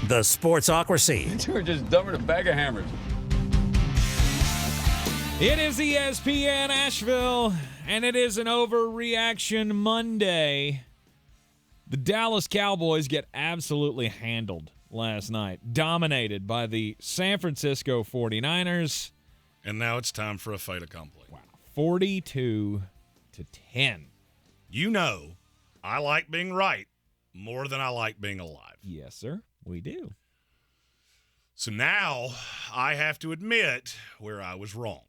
The Sportsocracy. These two are just dumber than a bag of hammers. It is ESPN Asheville, and it is an overreaction Monday. The Dallas Cowboys get absolutely handled last night, dominated by the San Francisco 49ers. And now it's time for a fait accompli. Wow, 42-10. You know, I like being right more than I like being alive. Yes, sir, we do. So now I have to admit where I was wrong.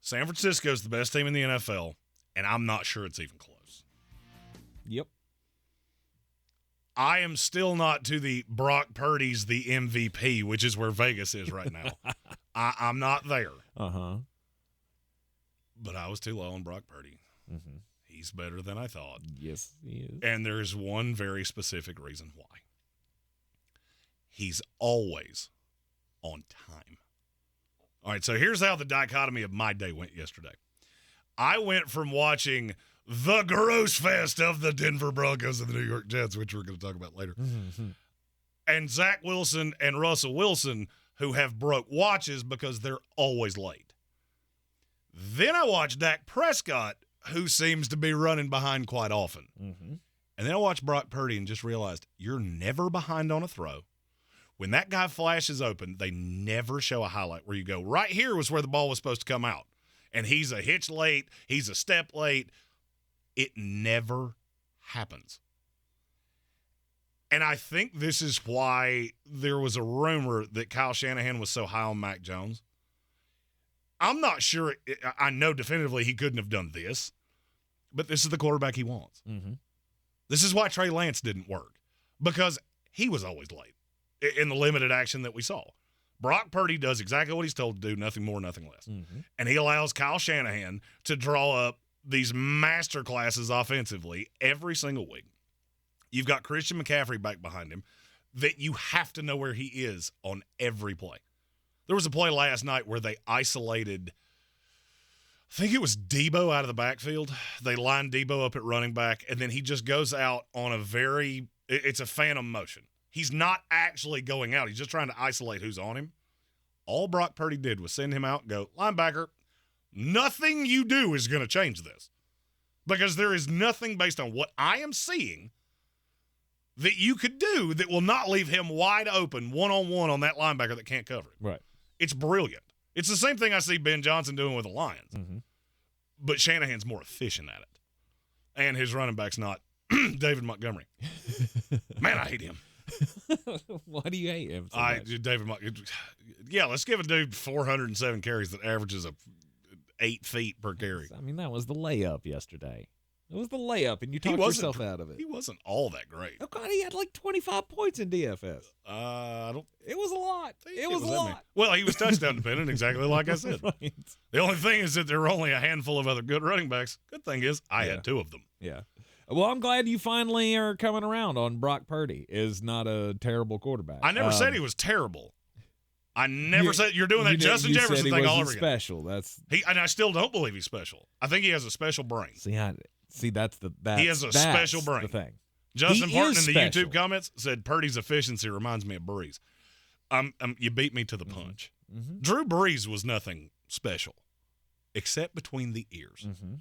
San Francisco's the best team in the NFL, and I'm not sure it's even close. Yep. I am still not to the Brock Purdy's the MVP, which is where Vegas is right now. I'm not there. Uh-huh. But I was too low on Brock Purdy. Mm-hmm. He's better than I thought. Yes, he is. And there's one very specific reason why. He's always on time. All right, so here's how the dichotomy of my day went yesterday. I went from watching the gross fest of the Denver Broncos and the New York Jets, which we're going to talk about later, and Zach Wilson and Russell Wilson, who have broke watches because they're always late. Then I watched Dak Prescott, who seems to be running behind quite often. Mm-hmm. And then I watched Brock Purdy and just realized you're never behind on a throw. When that guy flashes open, they never show a highlight where you go, right here was where the ball was supposed to come out. And he's a hitch late. He's a step late. It never happens. And I think this is why there was a rumor that Kyle Shanahan was so high on Mac Jones. I'm not sure. I know definitively he couldn't have done this, but this is the quarterback he wants. Mm-hmm. This is why Trey Lance didn't work, because he was always late in the limited action that we saw. Brock Purdy does exactly what he's told to do, nothing more, nothing less. Mm-hmm. And he allows Kyle Shanahan to draw up these master classes offensively every single week. You've got Christian McCaffrey back behind him that you have to know where he is on every play. There was a play last night where they isolated, I think it was Debo out of the backfield. They lined Debo up at running back, and then he just goes out on it's a phantom motion. He's not actually going out. He's just trying to isolate who's on him. All Brock Purdy did was send him out and go, linebacker, nothing you do is going to change this, because there is nothing based on what I am seeing that you could do that will not leave him wide open one-on-one on that linebacker that can't cover it. Right. It's brilliant. It's the same thing I see Ben Johnson doing with the Lions. Mm-hmm. But Shanahan's more efficient at it. And his running back's not David Montgomery. Man, I hate him. Why do you hate him so much? Yeah, let's give a dude 407 carries that averages 8 feet per carry. I mean, that was the layup yesterday. It was the layup, and you talked yourself out of it. He wasn't all that great. Oh, God, he had like 25 points in DFS. It was a lot. It was a lot. Well, he was touchdown dependent, exactly like I said. Right. The only thing is that there were only a handful of other good running backs. Good thing is I had 2 of them. Yeah. Well, I'm glad you finally are coming around on Brock Purdy is not a terrible quarterback. I never said he was terrible. I never said you're doing that Justin Jefferson thing all over again. Special. And I still don't believe he's special. I think he has a special brain. See, that's he has a special brain. The thing. Justin Parton in the YouTube comments said Purdy's efficiency reminds me of Breeze. You beat me to the punch. Mm-hmm. Drew Brees was nothing special, except between the ears. Mm-hmm.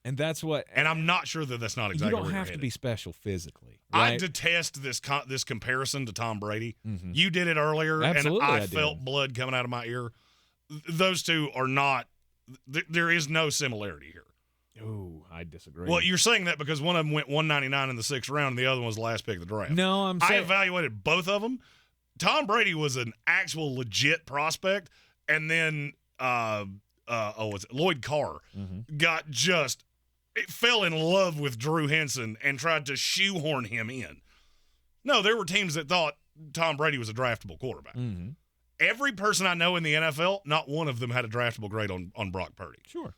And that's what. And I'm not sure that that's not exactly. You don't where have to be special physically. Right? Right? I detest this comparison to Tom Brady. Mm-hmm. You did it earlier, Absolutely, and I felt blood coming out of my ear. Those two are not. There is no similarity here. Oh, I disagree. Well, you're saying that because one of them went 199 in the 6th round, and the other one was the last pick of the draft. No, I evaluated both of them. Tom Brady was an actual legit prospect, and then Lloyd Carr got fell in love with Drew Henson and tried to shoehorn him in. No, there were teams that thought Tom Brady was a draftable quarterback. Mm-hmm. Every person I know in the NFL, not one of them had a draftable grade on Brock Purdy. Sure.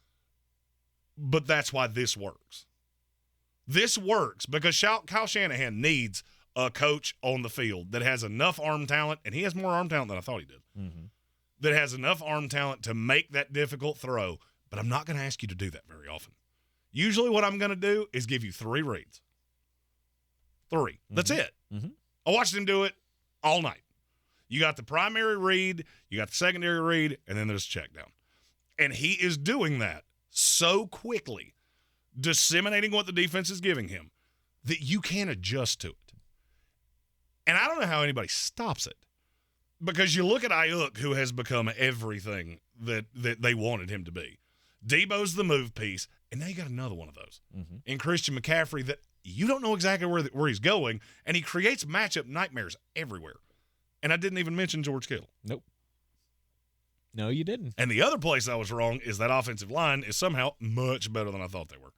But that's why this works. This works because Kyle Shanahan needs a coach on the field that has enough arm talent, and he has more arm talent than I thought he did, that has enough arm talent to make that difficult throw, but I'm not going to ask you to do that very often. Usually what I'm going to do is give you 3 reads. 3. That's it. Mm-hmm. I watched him do it all night. You got the primary read, you got the secondary read, and then there's a check down. And he is doing that so quickly, disseminating what the defense is giving him, that you can't adjust to it. And I don't know how anybody stops it. Because you look at Ayuk, who has become everything that they wanted him to be. Debo's the move piece, and now you got another one of those. Mm-hmm. In Christian McCaffrey that you don't know exactly where he's going, and he creates matchup nightmares everywhere. And I didn't even mention George Kittle. Nope. No, you didn't. And the other place I was wrong is that offensive line is somehow much better than I thought they were.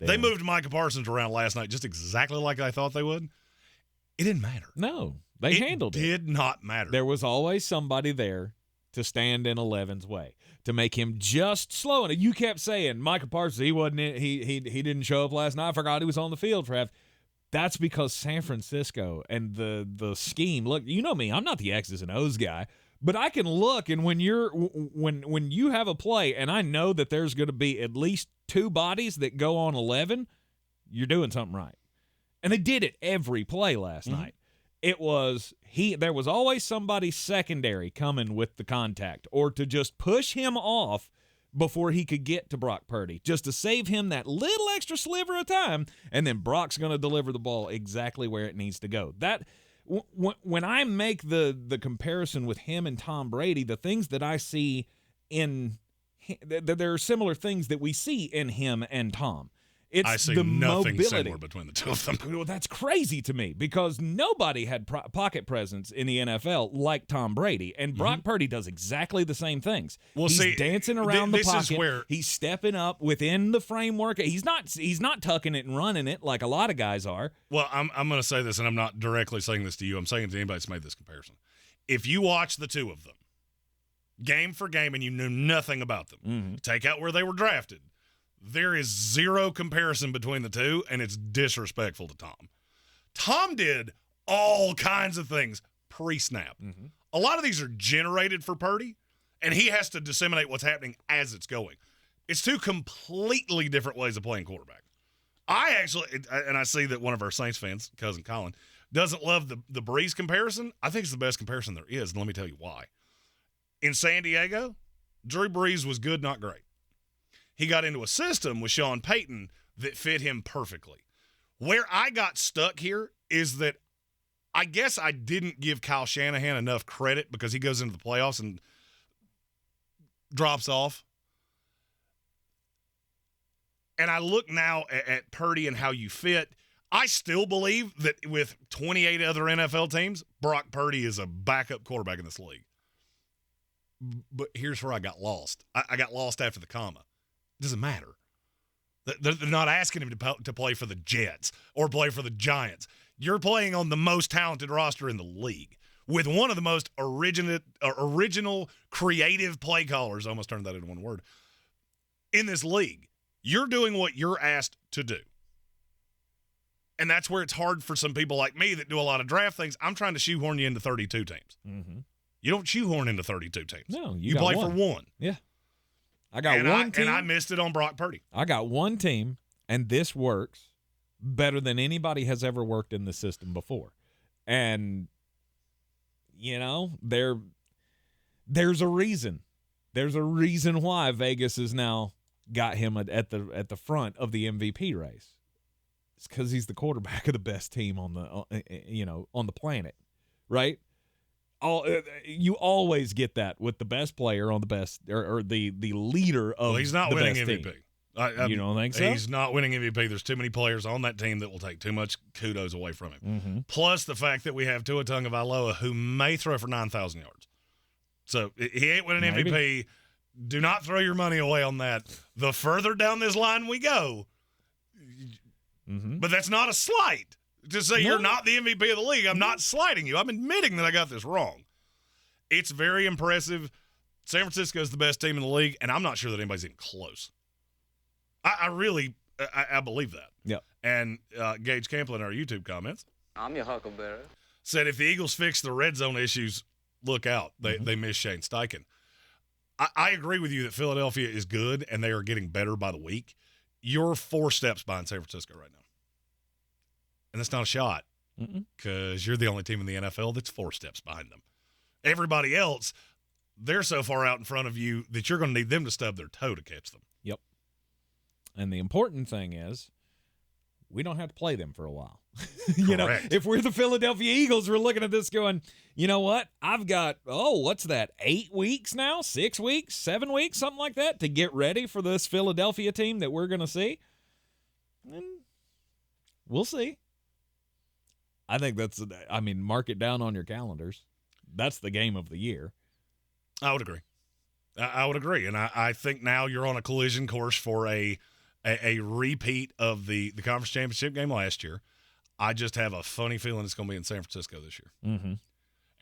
They moved Micah Parsons around last night just exactly like I thought they would. It didn't matter. No, they handled it. It did not matter. There was always somebody there to stand in 11's way, to make him just slow. And you kept saying, Micah Parsons, he didn't show up last night. I forgot he was on the field for half. That's because San Francisco and the scheme. Look, you know me, I'm not the X's and O's guy, but I can look, and when you have a play and I know that there's going to be at least two bodies that go on 11, you're doing something right. And they did it every play last night. It was there was always somebody secondary coming with the contact or to just push him off before he could get to Brock Purdy, just to save him that little extra sliver of time, and then Brock's going to deliver the ball exactly where it needs to go. That when I make the comparison with him and Tom Brady, the things that I see there are similar things that we see in him and Tom. I see nothing similar between the two of them. Well, that's crazy to me because nobody had pocket presence in the NFL like Tom Brady, and Brock Purdy does exactly the same things. Well, he's dancing around the pocket. He's stepping up within the framework. He's not tucking it and running it like a lot of guys are. Well, I'm going to say this, and I'm not directly saying this to you. I'm saying it to anybody that's made this comparison. If you watch the two of them, game for game, and you knew nothing about them, take out where they were drafted, there is zero comparison between the two, and it's disrespectful to Tom. Tom did all kinds of things pre-snap. A lot of these are generated for Purdy, and he has to disseminate what's happening as it's going. It's two completely different ways of playing quarterback. I actually, and I see that one of our Saints fans, cousin Colin, doesn't love the Breeze comparison. I think it's the best comparison there is, and let me tell you why. In San Diego, Drew Brees was good, not great. He got into a system with Sean Payton that fit him perfectly. Where I got stuck here is that I guess I didn't give Kyle Shanahan enough credit because he goes into the playoffs and drops off. And I look now at Purdy and how you fit. I still believe that with 28 other NFL teams, Brock Purdy is a backup quarterback in this league. But here's where I got lost. I got lost after the comma. It doesn't matter. They're not asking him to play for the Jets or play for the Giants. You're playing on the most talented roster in the league with one of the most original creative play callers. I almost turned that into one word. In this league, you're doing what you're asked to do. And that's where it's hard for some people like me that do a lot of draft things. I'm trying to shoehorn you into 32 teams. You don't shoehorn into 32 teams. No, you play for one. Yeah. I got one team. And I missed it on Brock Purdy. I got one team, and this works better than anybody has ever worked in the system before. And, you know, there's a reason. There's a reason why Vegas has now got him at the front of the MVP race. It's because he's the quarterback of the best team on the planet, right? You always get that with the best player on the best or the leader of. Well, he's not the winning best MVP. Team. You don't think so? He's not winning MVP. There's too many players on that team that will take too much kudos away from him. Plus the fact that we have Tua Tagovailoa, who may throw for 9,000 yards. So he ain't winning MVP. Do not throw your money away on that. The further down this line we go, but that's not a slight. To say you're not the MVP of the league, I'm not slighting you. I'm admitting that I got this wrong. It's very impressive. San Francisco is the best team in the league, and I'm not sure that anybody's even close. I really believe that. Yep. And Gage Camplin in our YouTube comments, I'm your huckleberry, said if the Eagles fix the red zone issues, look out. They miss Shane Steichen. I agree with you that Philadelphia is good, and they are getting better by the week. You're 4 steps behind San Francisco right now. And that's not a shot. because you're the only team in the NFL that's 4 steps behind them. Everybody else, they're so far out in front of you that you're going to need them to stub their toe to catch them. Yep. And the important thing is we don't have to play them for a while. You know, if we're the Philadelphia Eagles, we're looking at this going, you know what? I've got, what's that, 8 weeks now? 6 weeks? 7 weeks? Something like that to get ready for this Philadelphia team that we're going to see. And we'll see. I think mark it down on your calendars. That's the game of the year. I would agree. I would agree. And I think now you're on a collision course for a repeat of the conference championship game last year. I just have a funny feeling it's going to be in San Francisco this year. Mm-hmm.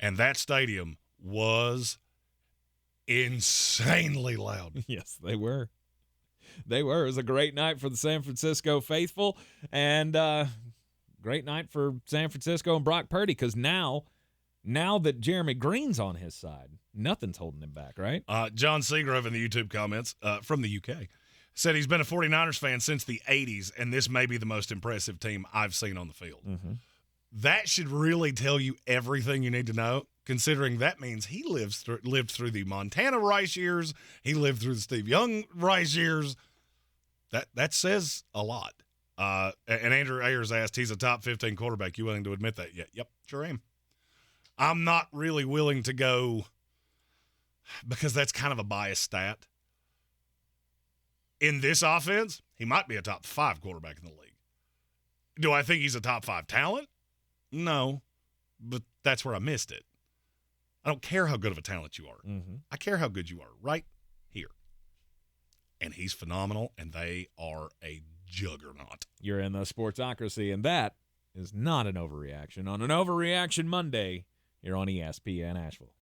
And that stadium was insanely loud. Yes, they were. They were. It was a great night for the San Francisco faithful, and great night for San Francisco and Brock Purdy, because now that Jeremy Greene's on his side, nothing's holding him back, right? John Seagrove in the YouTube comments from the UK said he's been a 49ers fan since the 80s, and this may be the most impressive team I've seen on the field. Mm-hmm. That should really tell you everything you need to know, considering that means he lived through the Montana Rice years. He lived through the Steve Young Rice years. That says a lot. And Andrew Ayers asked, he's a top 15 quarterback. You willing to admit that yet? Yep, sure am. I'm not really willing to go because that's kind of a biased stat. In this offense, he might be a top 5 quarterback in the league. Do I think he's a top 5 talent? No, but that's where I missed it. I don't care how good of a talent you are. Mm-hmm. I care how good you are right here. And he's phenomenal, and they are a juggernaut. You're in the Sportsocracy, and that is not an overreaction. On an Overreaction Monday, you're on ESPN Asheville.